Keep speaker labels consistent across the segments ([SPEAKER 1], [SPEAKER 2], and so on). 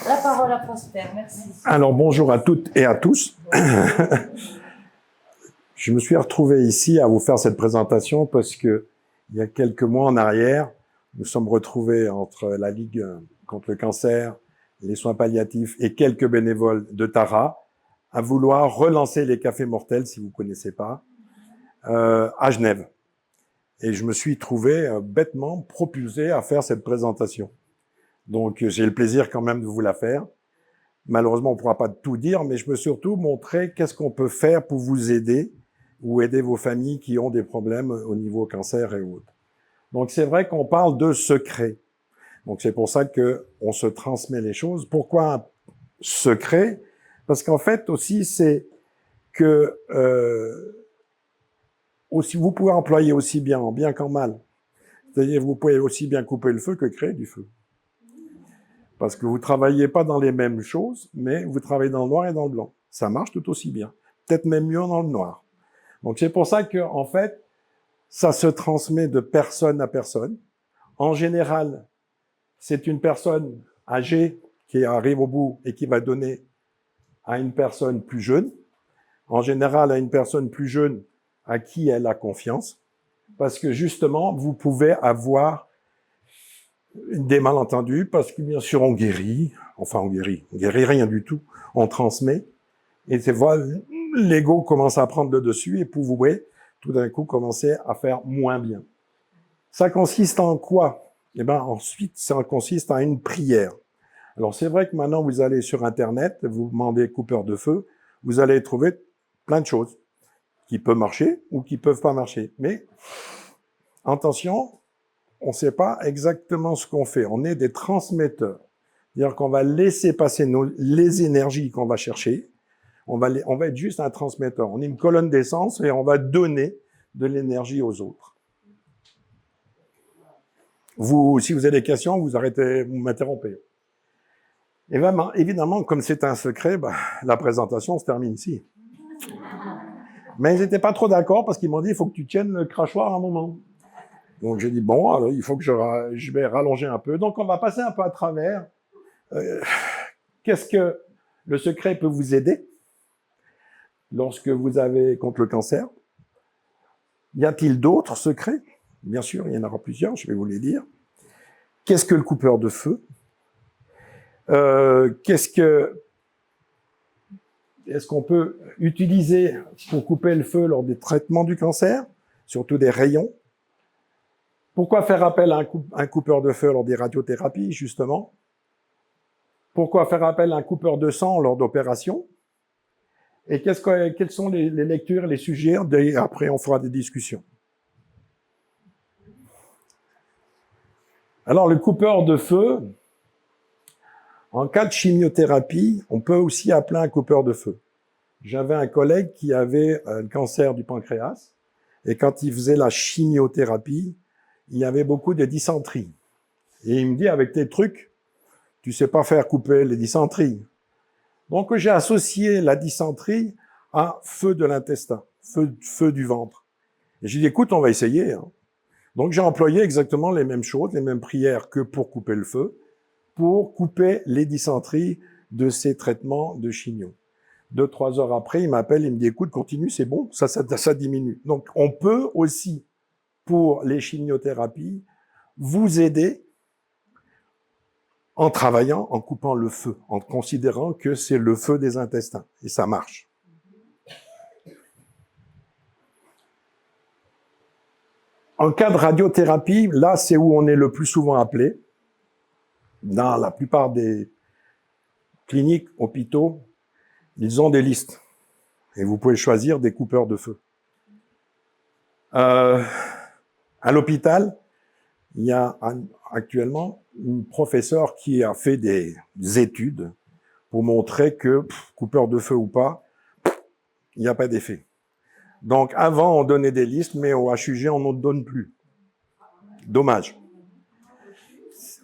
[SPEAKER 1] La parole à Prosper, merci.
[SPEAKER 2] Alors bonjour à toutes et à tous. Je me suis retrouvé ici à vous faire cette présentation parce que il y a quelques mois en arrière, nous sommes retrouvés entre la Ligue contre le cancer, les soins palliatifs et quelques bénévoles de Tara à vouloir relancer les cafés mortels, si vous connaissez pas, à Genève. Et je me suis trouvé bêtement propulsé à faire cette présentation. Donc j'ai le plaisir quand même de vous la faire. Malheureusement, on ne pourra pas tout dire, mais je veux surtout montrer qu'est-ce qu'on peut faire pour vous aider ou aider vos familles qui ont des problèmes au niveau cancer et autres. Donc, c'est vrai qu'on parle de secret. Donc, c'est pour ça que on se transmet les choses. Pourquoi un secret? Parce qu'en fait, aussi, c'est que aussi, vous pouvez employer aussi bien en bien qu'en mal. C'est-à-dire, vous pouvez aussi bien couper le feu que créer du feu. Parce que vous travaillez pas dans les mêmes choses, mais vous travaillez dans le noir et dans le blanc. Ça marche tout aussi bien. Peut-être même mieux dans le noir. Donc c'est pour ça que, en fait, ça se transmet de personne à personne. En général, c'est une personne âgée qui arrive au bout et qui va donner à une personne plus jeune. En général, à une personne plus jeune à qui elle a confiance. Parce que justement, vous pouvez avoir des malentendus, parce que bien sûr on guérit rien du tout, on transmet, et c'est voilà, l'ego commence à prendre le dessus, et vous pouvez tout d'un coup commencer à faire moins bien. Ça consiste en quoi? Eh ben ensuite, ça consiste en une prière. Alors c'est vrai que maintenant vous allez sur Internet, vous demandez coupeur de feu, vous allez trouver plein de choses qui peuvent marcher ou qui peuvent pas marcher. Mais attention, on ne sait pas exactement ce qu'on fait. On est des transmetteurs. C'est-à-dire qu'on va laisser passer les énergies qu'on va chercher. On va être juste un transmetteur. On est une colonne d'essence et on va donner de l'énergie aux autres. Vous, si vous avez des questions, vous arrêtez, vous m'interrompez. Et évidemment, comme c'est un secret, la présentation se termine ici. Mais ils n'étaient pas trop d'accord parce qu'ils m'ont dit, il faut que tu tiennes le crachoir à un moment. Donc j'ai dit, bon, alors il faut que je vais rallonger un peu. Donc on va passer un peu à travers. Qu'est-ce que le secret peut vous aider lorsque vous avez contre le cancer? Y a-t-il d'autres secrets? Bien sûr, il y en aura plusieurs, je vais vous les dire. Qu'est-ce que le coupeur de feu? Est-ce qu'on peut utiliser pour couper le feu lors des traitements du cancer, surtout des rayons? Pourquoi faire appel à un coupeur de feu lors des radiothérapies, justement? Pourquoi faire appel à un coupeur de sang lors d'opérations? Et quelles sont les lectures, les sujets? Après, on fera des discussions. Alors, le coupeur de feu, en cas de chimiothérapie, on peut aussi appeler un coupeur de feu. J'avais un collègue qui avait le cancer du pancréas, et quand il faisait la chimiothérapie, il y avait beaucoup de dysenterie. Et il me dit, avec tes trucs, tu sais pas faire couper les dysenteries. Donc, j'ai associé la dysenterie à feu de l'intestin, feu du ventre. Et j'ai dit, écoute, on va essayer. Hein. Donc, j'ai employé exactement les mêmes choses, les mêmes prières que pour couper le feu, pour couper les dysenteries de ces traitements de chimio. 2-3 heures après, il m'appelle, il me dit, écoute, continue, c'est bon, ça diminue. Donc, on peut aussi, pour les chimiothérapies, vous aider en travaillant, en coupant le feu, en considérant que c'est le feu des intestins. Et ça marche. En cas de radiothérapie, là, c'est où on est le plus souvent appelé. Dans la plupart des cliniques, hôpitaux, ils ont des listes. Et vous pouvez choisir des coupeurs de feu. À l'hôpital, il y a actuellement une professeure qui a fait des études pour montrer que, coupeur de feu ou pas, il n'y a pas d'effet. Donc, avant, on donnait des listes, mais au HUG, on n'en donne plus. Dommage.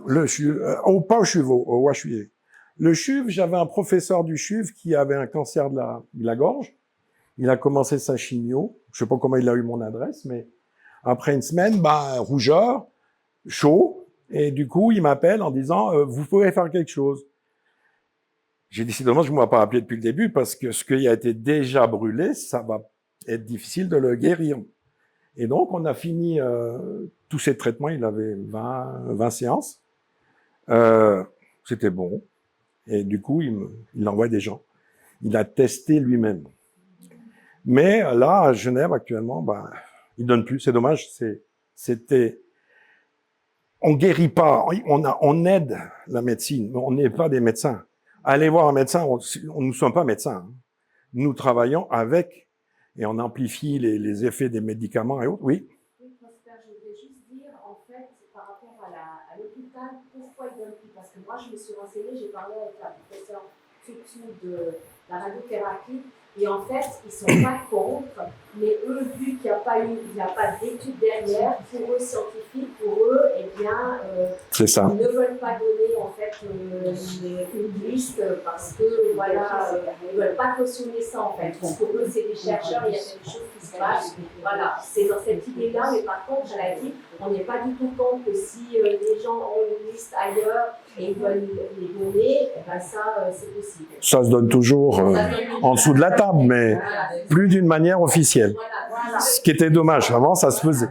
[SPEAKER 2] Pas au CHUV, au HUG. Le CHUV, j'avais un professeur du CHUV qui avait un cancer de la gorge. Il a commencé sa chimio. Je sais pas comment il a eu mon adresse, mais après une semaine, rougeur, chaud, et du coup, il m'appelle en disant, vous pouvez faire quelque chose. J'ai dit, c'est dommage que je ne m'ai pas appelé depuis le début parce que ce qui a été déjà brûlé, ça va être difficile de le guérir. Et donc, on a fini tous ces traitements. Il avait 20 séances. C'était bon. Et du coup, il envoie des gens. Il a testé lui-même. Mais là, à Genève, actuellement, il donne plus. C'est dommage. On guérit pas. On aide la médecine, mais on n'est pas des médecins. Allez voir un médecin. On ne sommes pas médecins. Nous travaillons avec et on amplifie les effets des médicaments et autres. Oui.
[SPEAKER 1] Oui, Prosper, je voulais juste dire, en fait, par rapport à l'hôpital, pourquoi ils donnent plus? Parce que moi, je me suis renseignée, j'ai parlé avec la professeure Toutou de la radiothérapie, et en fait, ils ne sont pas contre, mais eux, vu qu'il n'y a pas d'études derrière, pour eux, scientifiques, pour eux, eh bien,
[SPEAKER 2] c'est ça.
[SPEAKER 1] Ils ne veulent pas donner, en fait, une liste parce que, voilà, ils ne veulent pas cautionner ça, en fait. Pour eux, c'est des chercheurs, il y a quelque chose qui se passe. Voilà, c'est dans cette idée-là, mais par contre, elle a dit, on n'est pas du tout contre que si les gens ont une liste ailleurs et ils veulent les donner, eh ben ça, c'est possible.
[SPEAKER 2] Ça se donne toujours en dessous de la table, mais plus d'une manière officielle. Ce qui était dommage. Avant, ça se faisait.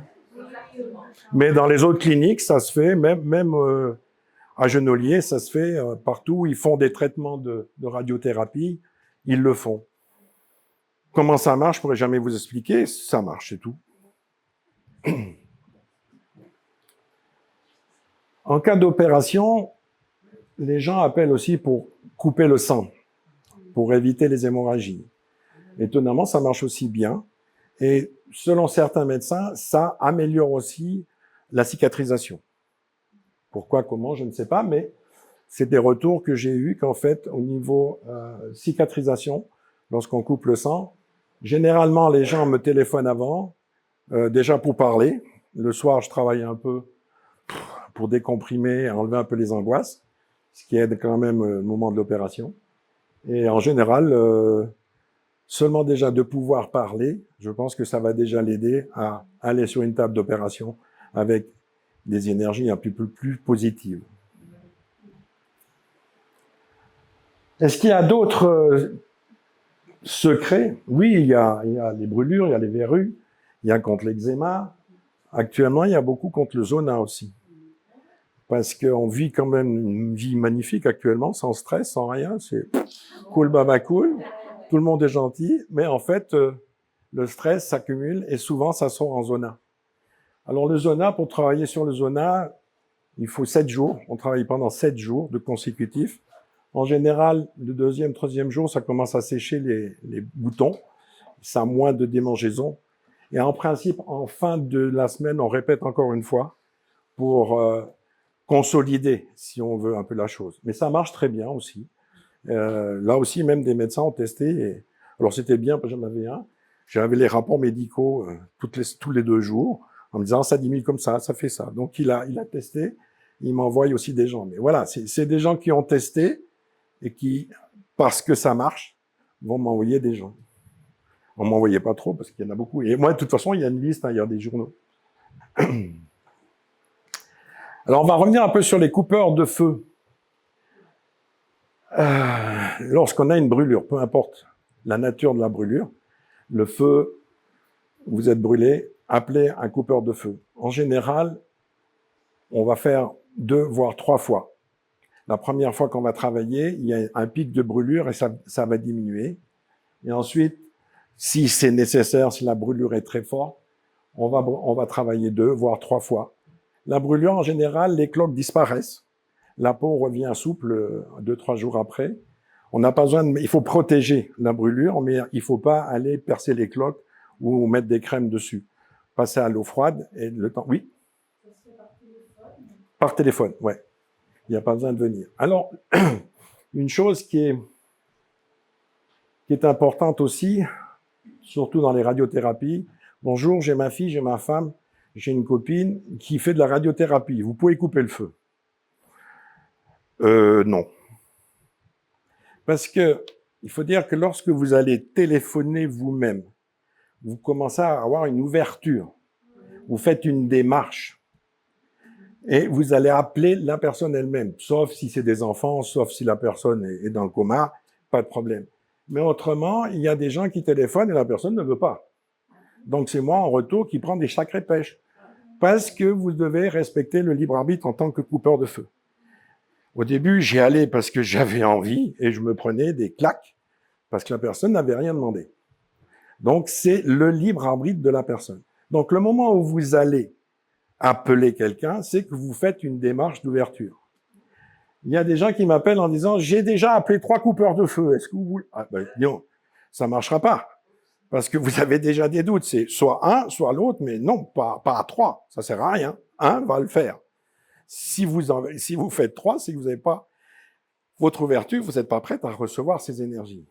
[SPEAKER 2] Mais dans les autres cliniques, ça se fait, même à Genolier, ça se fait partout. Ils font des traitements de radiothérapie, ils le font. Comment ça marche, je ne pourrais jamais vous expliquer. Ça marche, c'est tout. En cas d'opération, les gens appellent aussi pour couper le sang, pour éviter les hémorragies. Étonnamment, ça marche aussi bien. Et selon certains médecins, ça améliore aussi la cicatrisation. Pourquoi, comment, je ne sais pas, mais c'est des retours que j'ai eus qu'en fait, au niveau cicatrisation, lorsqu'on coupe le sang, généralement, les gens me téléphonent avant, déjà pour parler. Le soir, je travaille un peu pour décomprimer, enlever un peu les angoisses, ce qui aide quand même au moment de l'opération. Et en général, seulement déjà de pouvoir parler, je pense que ça va déjà l'aider à aller sur une table d'opération avec des énergies un peu plus positives. Est-ce qu'il y a d'autres secrets? Oui, il y a les brûlures, il y a les verrues, il y a contre l'eczéma. Actuellement, il y a beaucoup contre le zona aussi. Parce qu'on vit quand même une vie magnifique actuellement, sans stress, sans rien. C'est cool, baba cool. Tout le monde est gentil. Mais en fait, le stress s'accumule et souvent, ça sort en zona. Alors, le zona, pour travailler sur le zona, il faut 7 jours. On travaille pendant 7 jours de consécutifs. En général, le deuxième, troisième jour, ça commence à sécher les boutons. Ça a moins de démangeaisons. Et en principe, en fin de la semaine, on répète encore une fois pour consolider, si on veut, un peu la chose. Mais ça marche très bien aussi. Là aussi, même des médecins ont testé. Et... Alors, c'était bien, parce que j'en avais un. J'avais les rapports médicaux tous les 2 jours, en me disant, ça diminue comme ça fait ça. Donc, il a testé. Il m'envoie aussi des gens. Mais voilà, c'est des gens qui ont testé et qui, parce que ça marche, vont m'envoyer des gens. On ne m'envoyait pas trop, parce qu'il y en a beaucoup. Et moi, de toute façon, il y a une liste, il y a des journaux. Alors, on va revenir un peu sur les coupeurs de feu. Lorsqu'on a une brûlure, peu importe la nature de la brûlure, le feu, vous êtes brûlé, appelez un coupeur de feu. En général, on va faire 2 voire 3 fois. La première fois qu'on va travailler, il y a un pic de brûlure et ça va diminuer. Et ensuite, si c'est nécessaire, si la brûlure est très forte, on va travailler 2 voire 3 fois. La brûlure, en général, les cloques disparaissent. La peau revient souple 2-3 jours après. On n'a pas besoin il faut protéger la brûlure, mais il ne faut pas aller percer les cloques ou mettre des crèmes dessus. Passer à l'eau froide et le temps. Oui.
[SPEAKER 1] Ça se fait par téléphone?
[SPEAKER 2] Par téléphone, ouais. Il n'y a pas besoin de venir. Alors, une chose qui est importante aussi, surtout dans les radiothérapies. Bonjour, j'ai ma fille, j'ai ma femme, j'ai une copine qui fait de la radiothérapie. Vous pouvez couper le feu. Non. Parce que il faut dire que lorsque vous allez téléphoner vous-même, vous commencez à avoir une ouverture. Vous faites une démarche. Et vous allez appeler la personne elle-même, sauf si c'est des enfants, sauf si la personne est dans le coma, pas de problème. Mais autrement, il y a des gens qui téléphonent et la personne ne veut pas. Donc c'est moi en retour qui prends des sacrées pêches. Parce que vous devez respecter le libre arbitre en tant que coupeur de feu. Au début, j'y allais parce que j'avais envie et je me prenais des claques parce que la personne n'avait rien demandé. Donc c'est le libre arbitre de la personne. Donc le moment où vous allez appeler quelqu'un, c'est que vous faites une démarche d'ouverture. Il y a des gens qui m'appellent en disant « J'ai déjà appelé 3 coupeurs de feu, est-ce que vous voulez ?» Ah ben non, ça marchera pas. Parce que vous avez déjà des doutes. C'est soit un, soit l'autre, mais non, pas à 3. Ça sert à rien. Un va le faire. Si vous faites 3, c'est que vous n'avez pas votre ouverture, vous n'êtes pas prête à recevoir ces énergies.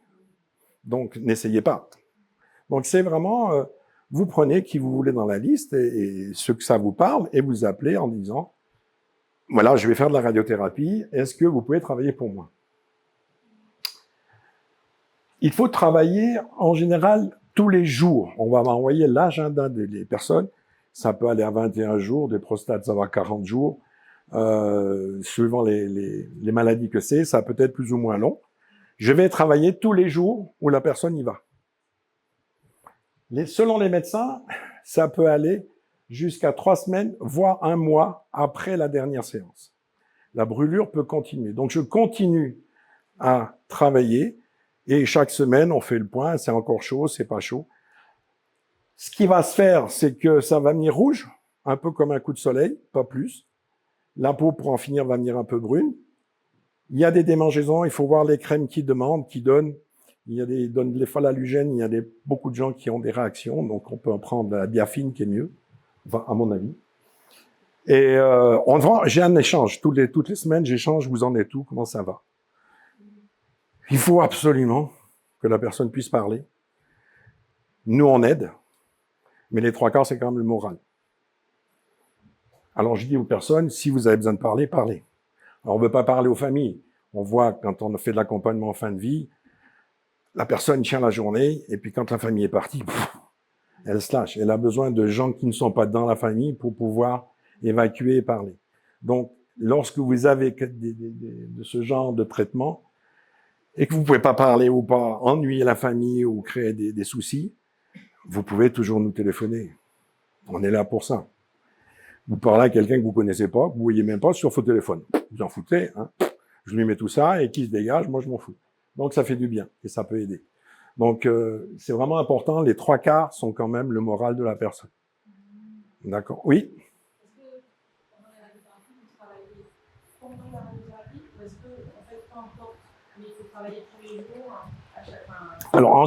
[SPEAKER 2] Donc, n'essayez pas. Donc, c'est vraiment, vous prenez qui vous voulez dans la liste et ce que ça vous parle et vous appelez en disant, voilà, je vais faire de la radiothérapie, est-ce que vous pouvez travailler pour moi? Il faut travailler en général tous les jours. On va m'envoyer l'agenda des personnes. Ça peut aller à 21 jours, des prostates, ça va à 40 jours. Suivant les maladies que c'est, ça peut être plus ou moins long. Je vais travailler tous les jours où la personne y va. Selon les médecins, ça peut aller jusqu'à 3 semaines, voire 1 mois après la dernière séance. La brûlure peut continuer. Donc, je continue à travailler et chaque semaine, on fait le point, c'est encore chaud, c'est pas chaud. Ce qui va se faire, c'est que ça va venir rouge, un peu comme un coup de soleil, pas plus. La peau, pour en finir, va venir un peu brune. Il y a des démangeaisons, il faut voir les crèmes qui demandent, qui donnent. Il y a des phthalhalugènes, il y a beaucoup de gens qui ont des réactions, donc on peut en prendre de la biafine qui est mieux, enfin, à mon avis. Et j'ai un échange, toutes les semaines, j'échange, vous en êtes où, comment ça va. Il faut absolument que la personne puisse parler. Nous, on aide, mais les 3 quarts, c'est quand même le moral. Alors, je dis aux personnes, si vous avez besoin de parler, parlez. Alors, on ne veut pas parler aux familles. On voit, quand on fait de l'accompagnement en fin de vie, la personne tient la journée, et puis quand la famille est partie, elle se lâche. Elle a besoin de gens qui ne sont pas dans la famille pour pouvoir évacuer et parler. Donc, lorsque vous avez de ce genre de traitement, et que vous ne pouvez pas parler ou pas ennuyer la famille ou créer des soucis, vous pouvez toujours nous téléphoner. On est là pour ça. Vous parlez à quelqu'un que vous connaissez pas, que vous voyez même pas sur votre téléphone. Vous en foutez, hein. Je lui mets tout ça et qui se dégage, moi je m'en fous. Donc ça fait du bien et ça peut aider. Donc c'est vraiment important, les 3 quarts sont quand même le moral de la personne. D'accord? Oui?
[SPEAKER 3] Est-ce que pendant la radiothérapie, vous travaillez pendant la radiothérapie ou est-ce que, en fait, peu importe, mais il faut travailler tous les jours à chaque fois?
[SPEAKER 2] Alors en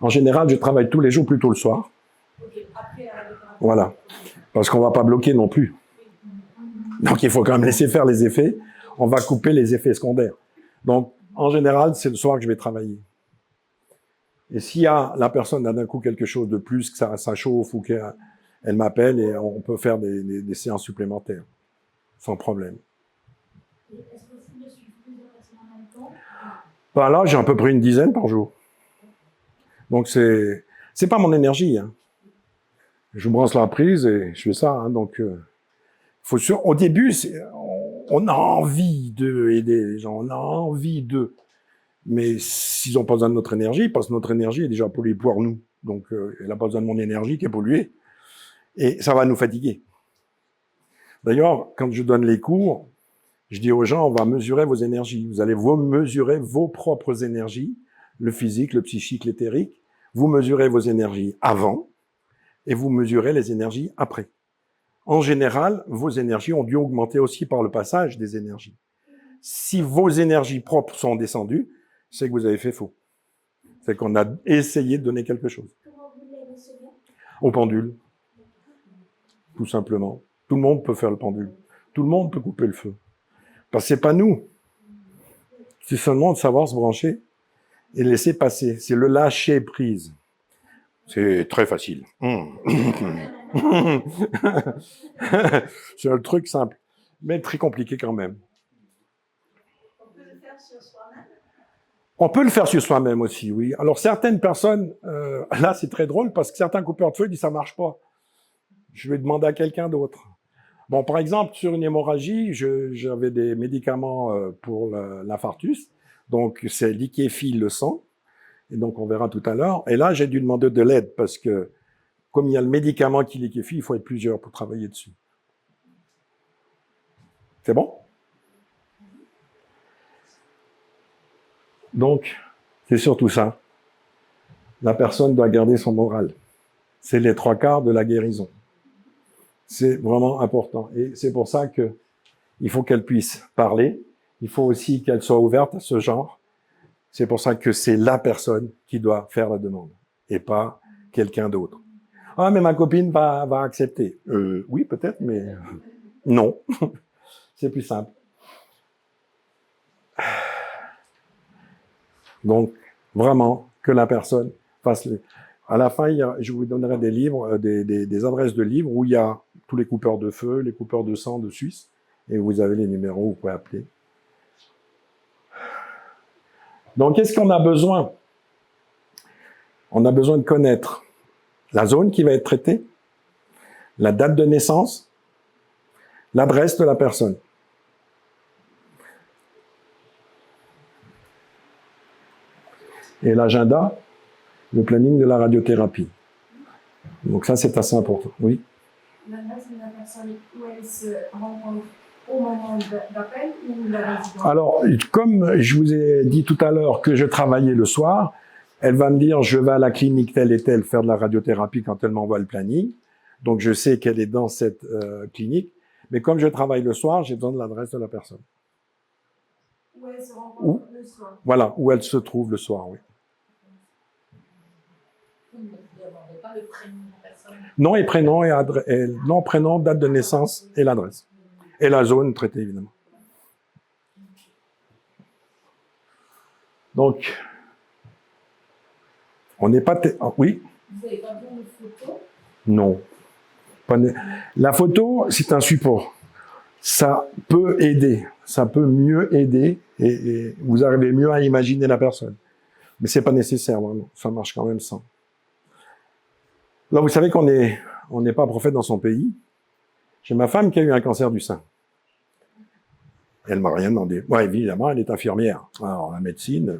[SPEAKER 2] général, je travaille tous les jours, plutôt le soir.
[SPEAKER 3] Ok, après la radiothérapie.
[SPEAKER 2] Voilà. Parce qu'on ne va pas bloquer non plus. Donc, il faut quand même laisser faire les effets. On va couper les effets secondaires. Donc, en général, c'est le soir que je vais travailler. Et s'il y a, la personne a d'un coup quelque chose de plus, que ça chauffe ou qu'elle m'appelle et on peut faire des séances supplémentaires. Sans problème.
[SPEAKER 3] Est-ce possible de suivre plusieurs personnes en même temps?
[SPEAKER 2] Ben là, j'ai à peu près une dizaine par jour. Donc, c'est pas mon énergie, hein. Je branche la prise et je fais ça, hein. Donc, au début, on a envie d'aider les gens, on a envie de, mais s'ils n'ont pas besoin de notre énergie, parce que notre énergie est déjà polluée pour nous, donc elle n'a pas besoin de mon énergie qui est polluée, et ça va nous fatiguer. D'ailleurs, quand je donne les cours, je dis aux gens, on va mesurer vos énergies, vous allez mesurer vos propres énergies, le physique, le psychique, l'éthérique, vous mesurez vos énergies avant, et vous mesurez les énergies après. En général, vos énergies ont dû augmenter aussi par le passage des énergies. Si vos énergies propres sont descendues, c'est que vous avez fait faux. C'est qu'on a essayé de donner quelque chose.
[SPEAKER 3] Comment vous les recevez?
[SPEAKER 2] Au pendule. Tout simplement. Tout le monde peut faire le pendule. Tout le monde peut couper le feu. Parce que c'est pas nous. C'est seulement de savoir se brancher et laisser passer. C'est le lâcher prise. C'est très facile. C'est un truc simple, mais très compliqué quand même.
[SPEAKER 3] On peut le faire sur soi-même?
[SPEAKER 2] On peut le faire sur soi-même aussi, oui. Alors certaines personnes, là c'est très drôle parce que certains coupeurs de feu disent ça marche pas. Je vais demander à quelqu'un d'autre. Bon, par exemple, sur une hémorragie, j'avais des médicaments pour l'infarctus. Donc, c'est liquéfie le sang. Et donc, on verra tout à l'heure. Et là, j'ai dû demander de l'aide parce que, comme il y a le médicament qui liquéfie, il faut être plusieurs pour travailler dessus. C'est bon? Donc, c'est surtout ça. La personne doit garder son moral. C'est les 3/4 de la guérison. C'est vraiment important. Et c'est pour ça que il faut qu'elle puisse parler. Il faut aussi qu'elle soit ouverte à ce genre. C'est pour ça que c'est la personne qui doit faire la demande et pas quelqu'un d'autre. Ah, mais ma copine va accepter. Oui, peut-être, mais non. C'est plus simple. Donc, vraiment, que la personne fasse le... À la fin, je vous donnerai des livres, des adresses de livres où il y a tous les coupeurs de feu, les coupeurs de sang de Suisse, et vous avez les numéros, vous pouvez appeler. Donc, qu'est-ce qu'on a besoin? On a besoin de connaître la zone qui va être traitée, la date de naissance, l'adresse de la personne. Et l'agenda, le planning de la radiothérapie. Donc ça, c'est assez important. Oui.
[SPEAKER 3] L'adresse de la personne où elle se rencontre au moment d'appel ou la résidence?
[SPEAKER 2] Alors, comme je vous ai dit tout à l'heure que je travaillais le soir, elle va me dire, je vais à la clinique telle et telle faire de la radiothérapie quand elle m'envoie le planning. Donc, je sais qu'elle est dans cette clinique. Mais comme je travaille le soir, j'ai besoin de l'adresse de la personne.
[SPEAKER 3] Où elle se rencontre le soir.
[SPEAKER 2] Voilà, où elle se trouve le soir, oui.
[SPEAKER 3] Vous ne demandez pas le prénom de la personne?
[SPEAKER 2] Nom et prénom, nom, prénom, date de naissance et l'adresse. Et la zone traitée, évidemment. Donc, on n'est pas... Oui?
[SPEAKER 3] Vous n'avez pas besoin de photo?
[SPEAKER 2] Non. La photo, c'est un support. Ça peut aider. Ça peut mieux aider et vous arrivez mieux à imaginer la personne. Mais c'est pas nécessaire, vraiment. Ça marche quand même sans. Là, vous savez qu'on n'est pas prophète dans son pays. J'ai ma femme qui a eu un cancer du sein. Elle m'a rien demandé. Ouais, évidemment, elle est infirmière. Alors, la médecine,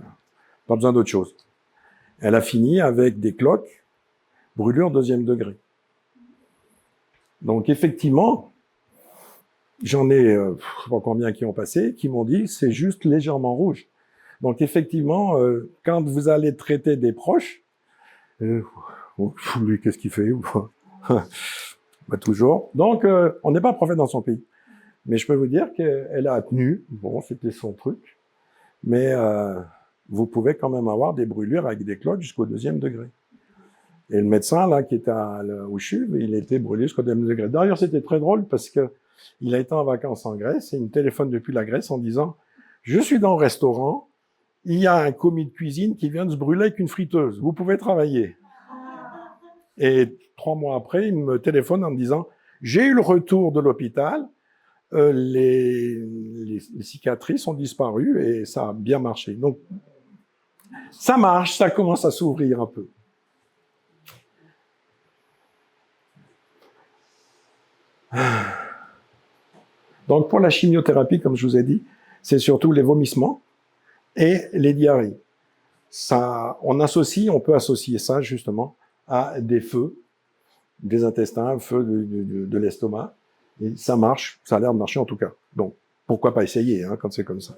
[SPEAKER 2] pas besoin d'autre chose. Elle a fini avec des cloques, brûlure 2e degré. Donc, effectivement, j'en ai, je ne sais pas combien qui ont passé, qui m'ont dit, c'est juste légèrement rouge. Donc, effectivement, quand vous allez traiter des proches, lui, qu'est-ce qu'il fait? Bah, toujours. Donc, on n'est pas prophète dans son pays. Mais je peux vous dire qu'elle a tenu. Bon, c'était son truc. Mais vous pouvez quand même avoir des brûlures avec des cloques jusqu'au 2e degré. Et le médecin, là, qui était au CHUV, il était brûlé jusqu'au 2e degré. D'ailleurs, c'était très drôle parce que il a été en vacances en Grèce et il me téléphone depuis la Grèce en disant « Je suis dans le restaurant, il y a un commis de cuisine qui vient de se brûler avec une friteuse. Vous pouvez travailler. » Et 3 mois après, il me téléphone en me disant « J'ai eu le retour de l'hôpital, les cicatrices ont disparu et ça a bien marché. » Donc, ça marche, ça commence à s'ouvrir un peu. Donc, pour la chimiothérapie, comme je vous ai dit, c'est surtout les vomissements et les diarrhées. Ça, on peut associer ça, justement, à des feux des intestins, feux de l'estomac. Et ça marche, ça a l'air de marcher en tout cas. Donc, pourquoi pas essayer, hein, quand c'est comme ça.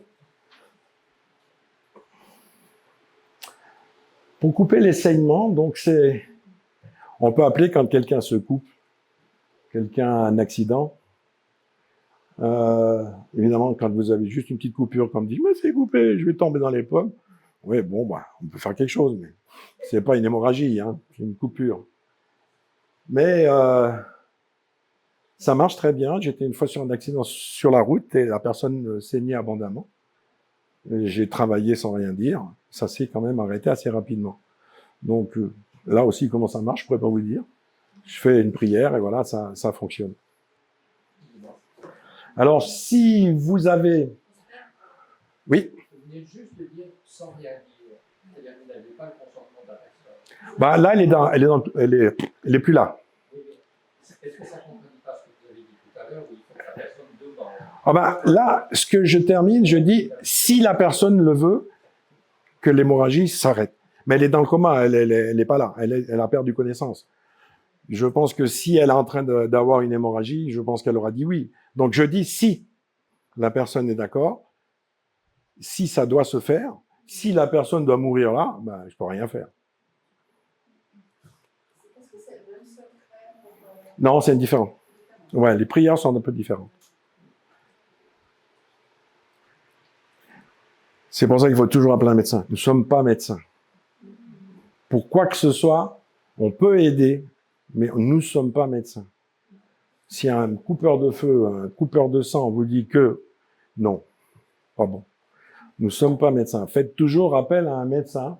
[SPEAKER 2] Pour couper les saignements, donc on peut appeler quand quelqu'un se coupe, quelqu'un a un accident. Évidemment, quand vous avez juste une petite coupure, comme dit, mais c'est coupé, je vais tomber dans les pommes. Oui, bon, bah, on peut faire quelque chose, mais c'est pas une hémorragie, hein, c'est une coupure. Mais ça marche très bien. J'étais une fois sur un accident sur la route et la personne saignait abondamment. J'ai travaillé sans rien dire. Ça s'est quand même arrêté assez rapidement. Donc là aussi, comment ça marche, je pourrais pas vous le dire. Je fais une prière et voilà, ça fonctionne. Alors, si vous avez... Oui?
[SPEAKER 4] Vous venez juste de dire sans rien dire. C'est-à-dire que vous n'avez pas le consentement de la personne.
[SPEAKER 2] Bah, là, elle est plus là.
[SPEAKER 4] Est-ce que ça ne contredit pas ce que vous avez dit tout à l'heure, où il
[SPEAKER 2] Ah ben, là, ce que je termine, je dis, si la personne le veut, que l'hémorragie s'arrête. Mais elle est dans le coma, elle est pas là, elle a perdu connaissance. Je pense que si elle est en train d'avoir une hémorragie, je pense qu'elle aura dit oui. Donc je dis si la personne est d'accord, si ça doit se faire, si la personne doit mourir là, ben, je peux rien faire.
[SPEAKER 3] Est-ce que c'est le même secret pour,
[SPEAKER 2] Non, c'est différent. Ouais, les prières sont un peu différentes. C'est pour ça qu'il faut toujours appeler un médecin. Nous ne sommes pas médecins. Pour quoi que ce soit, on peut aider, mais nous ne sommes pas médecins. Si un coupeur de feu, un coupeur de sang vous dit que non, pas bon. Nous ne sommes pas médecins. Faites toujours appel à un médecin.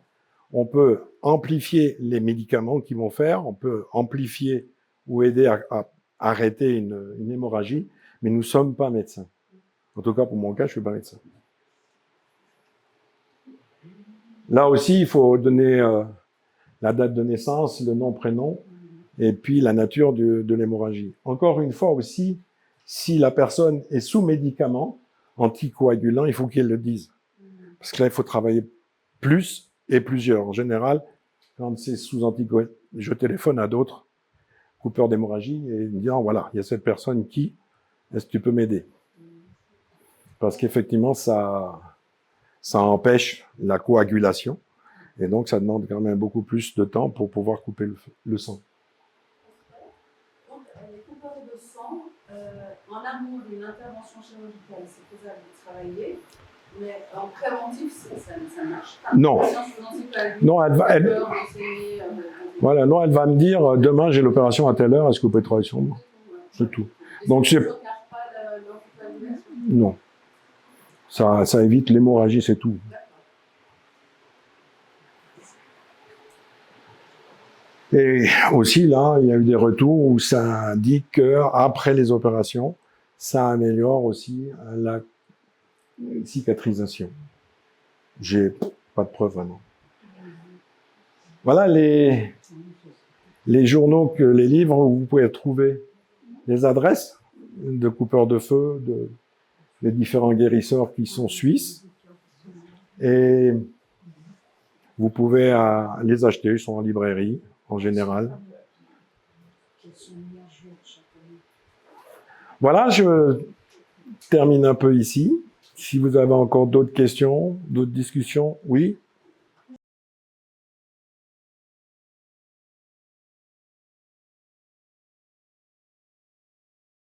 [SPEAKER 2] On peut amplifier les médicaments qu'ils vont faire, on peut amplifier ou aider à arrêter une hémorragie, mais nous ne sommes pas médecins. En tout cas, pour mon cas, je ne suis pas médecin. Là aussi, il faut donner la date de naissance, le nom, prénom, et puis la nature de l'hémorragie. Encore une fois aussi, si la personne est sous médicament, anticoagulant, il faut qu'elle le dise. Parce que là, il faut travailler plus et plusieurs. En général, quand c'est sous anticoagulant, je téléphone à d'autres coupeurs d'hémorragie et me disant, voilà, il y a cette personne qui, est-ce que tu peux m'aider? Parce qu'effectivement, ça empêche la coagulation. Et donc, ça demande quand même beaucoup plus de temps pour pouvoir couper le sang.
[SPEAKER 3] donc, les coupeurs de sang, en amont d'une intervention chirurgicale, c'est faisable de travailler, mais en préventif, ça ne marche pas.
[SPEAKER 2] Non. Non, voilà, non, elle va me dire, demain j'ai l'opération à telle heure, est-ce que vous pouvez travailler sur moi? C'est tout. Donc, non. Ça évite l'hémorragie, c'est tout. Et aussi, là, il y a eu des retours où ça indique qu'après les opérations, ça améliore aussi la cicatrisation. J'ai pas de preuve vraiment. Voilà les journaux, les livres où vous pouvez trouver les adresses de coupeurs de feu, des différents guérisseurs qui sont suisses. Et vous pouvez les acheter, ils sont en librairie en général. Voilà, je termine un peu ici. Si vous avez encore d'autres questions, d'autres discussions, oui.